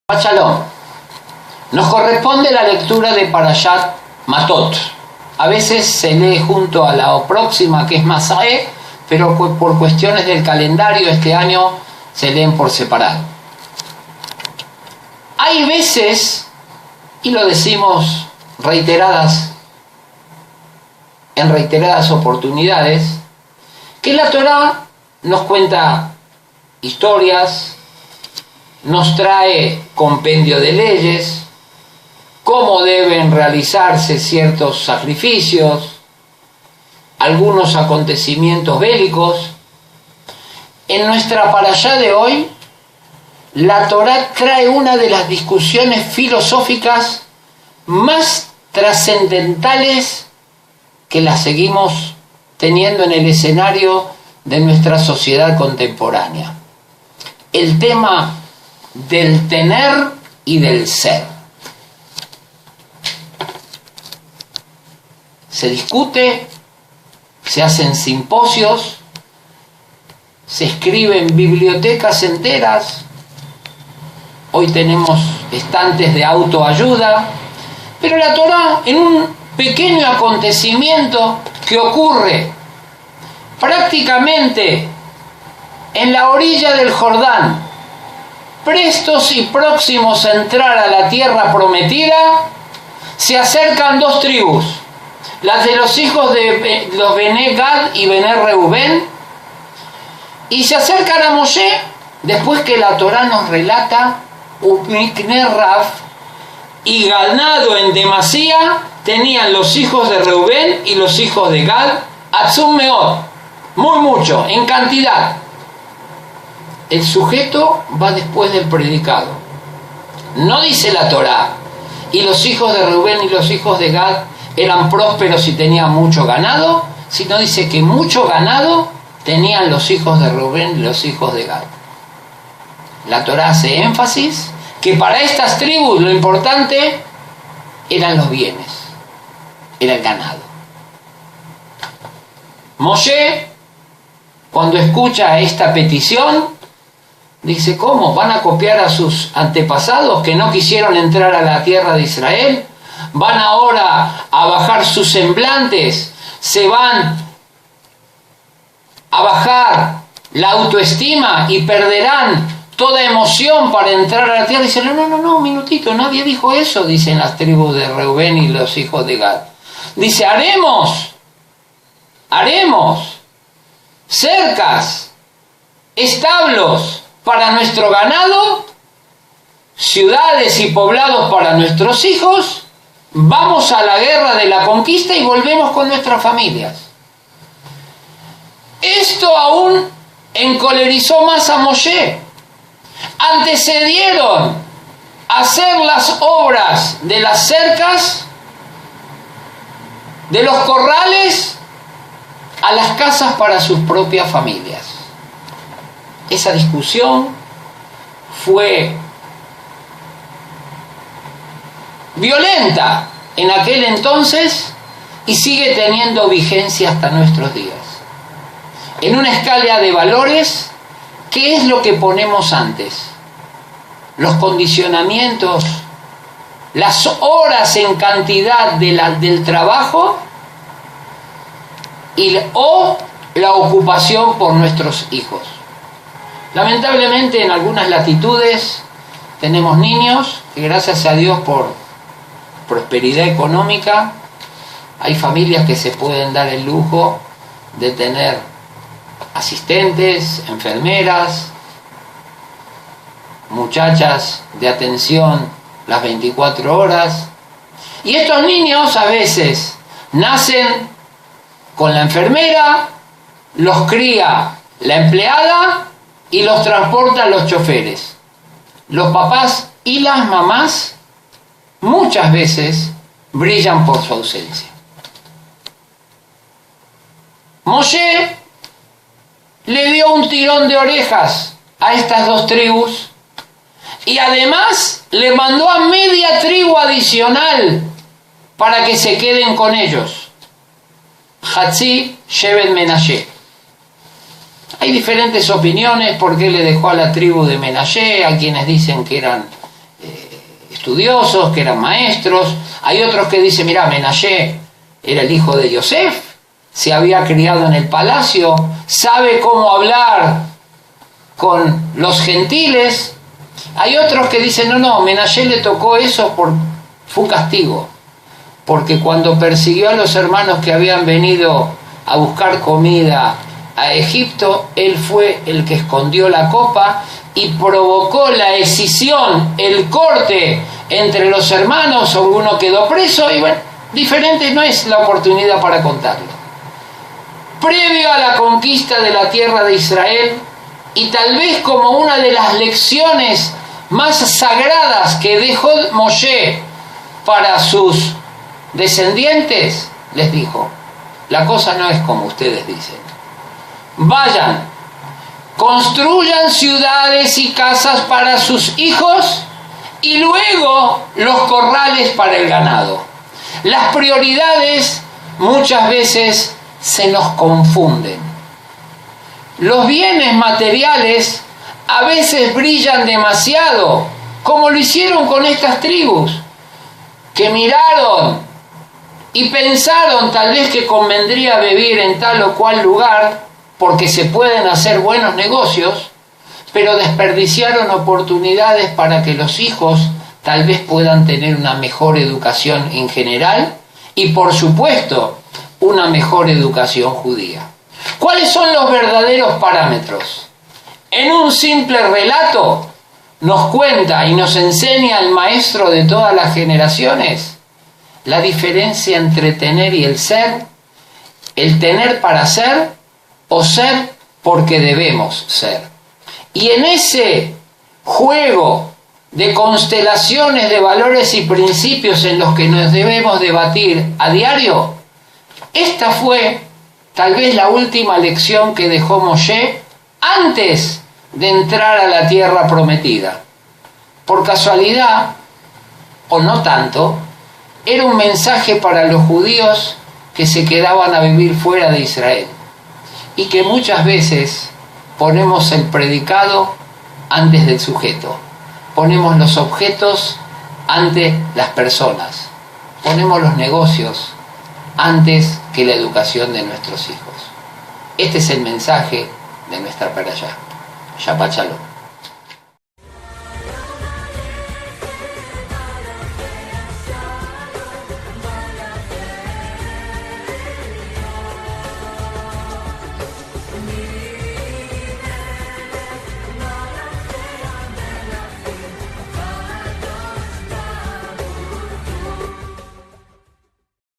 Shalom. Nos corresponde la lectura de Parashat Matot. A veces se lee junto a la próxima, que es Masaé, pero por cuestiones del calendario este año se leen por separado. Hay veces, y lo decimos en reiteradas oportunidades, que la Torá nos cuenta historias, nos trae compendio de leyes, cómo deben realizarse ciertos sacrificios, algunos acontecimientos bélicos. En nuestra parashá de hoy, la Torá trae una de las discusiones filosóficas más trascendentales que las seguimos teniendo en el escenario de nuestra sociedad contemporánea. El tema del tener y del ser. Se discute, se hacen simposios, se escriben bibliotecas enteras. Hoy tenemos estantes de autoayuda, pero la Torá, en un pequeño acontecimiento que ocurre prácticamente en la orilla del Jordán, prestos y próximos a entrar a la tierra prometida, se acercan dos tribus, las de los hijos de los Bené Gad y Bené Reubén, y se acercan a Moshe después que la Torá nos relata Umikne Raf, y ganado en demasía tenían los hijos de Reubén y los hijos de Gad, Atzum Meod, muy mucho, en cantidad. El sujeto va después del predicado. No dice la Torá, y los hijos de Reubén y los hijos de Gad eran prósperos y tenían mucho ganado, sino dice que mucho ganado tenían los hijos de Reubén y los hijos de Gad. La Torá hace énfasis que para estas tribus lo importante eran los bienes, era el ganado. Moshe, cuando escucha esta petición, dice: ¿cómo? ¿Van a copiar a sus antepasados que no quisieron entrar a la tierra de Israel? ¿Van ahora a bajar sus semblantes? ¿Se van a bajar la autoestima y perderán toda emoción para entrar a la tierra? Dice: no, un minutito, nadie dijo eso, dicen las tribus de Reubén y los hijos de Gad. Dice: haremos cercas, establos para nuestro ganado, ciudades y poblados para nuestros hijos, vamos a la guerra de la conquista y volvemos con nuestras familias. Esto aún encolerizó más a Moshe. Antecedieron a hacer las obras de las cercas, de los corrales, a las casas para sus propias familias. Esa discusión fue violenta en aquel entonces y sigue teniendo vigencia hasta nuestros días. En una escala de valores, ¿qué es lo que ponemos antes? Los condicionamientos, las horas en cantidad del trabajo o la ocupación por nuestros hijos. Lamentablemente en algunas latitudes tenemos niños que, gracias a Dios por prosperidad económica, hay familias que se pueden dar el lujo de tener asistentes, enfermeras, muchachas de atención las 24 horas. Y estos niños a veces nacen con la enfermera, los cría la empleada y los transportan los choferes. Los papás y las mamás muchas veces brillan por su ausencia. Moshe le dio un tirón de orejas a estas dos tribus y además le mandó a media tribu adicional para que se queden con ellos. Hatzi Shevet Menashe. Hay diferentes opiniones por qué le dejó a la tribu de Menashe. Hay quienes dicen que eran estudiosos, que eran maestros. Hay otros que dicen, mirá, Menashe era el hijo de Yosef, se había criado en el palacio, sabe cómo hablar con los gentiles. Hay otros que dicen, no, Menashe le tocó eso fue un castigo, porque cuando persiguió a los hermanos que habían venido a buscar comida a Egipto, él fue el que escondió la copa y provocó la escisión, el corte entre los hermanos. Uno quedó preso y bueno, diferente no es la oportunidad para contarlo. Previo a la conquista de la tierra de Israel, y tal vez como una de las lecciones más sagradas que dejó Moshe para sus descendientes, les dijo, la cosa no es como ustedes dicen. Vayan, construyan ciudades y casas para sus hijos y luego los corrales para el ganado. Las prioridades muchas veces se nos confunden. Los bienes materiales a veces brillan demasiado, como lo hicieron con estas tribus, que miraron y pensaron tal vez que convendría vivir en tal o cual lugar porque se pueden hacer buenos negocios, pero desperdiciaron oportunidades para que los hijos tal vez puedan tener una mejor educación en general y, por supuesto, una mejor educación judía. ¿Cuáles son los verdaderos parámetros? En un simple relato nos cuenta y nos enseña el maestro de todas las generaciones la diferencia entre tener y el ser, el tener para ser o ser porque debemos ser. Y en ese juego de constelaciones de valores y principios en los que nos debemos debatir a diario, esta fue tal vez la última lección que dejó Moshe antes de entrar a la tierra prometida. Por casualidad, o no tanto, era un mensaje para los judíos que se quedaban a vivir fuera de Israel y que muchas veces ponemos el predicado antes del sujeto, ponemos los objetos ante las personas, ponemos los negocios antes que la educación de nuestros hijos. Este es el mensaje de nuestra Perashá. Shabbat Shalom.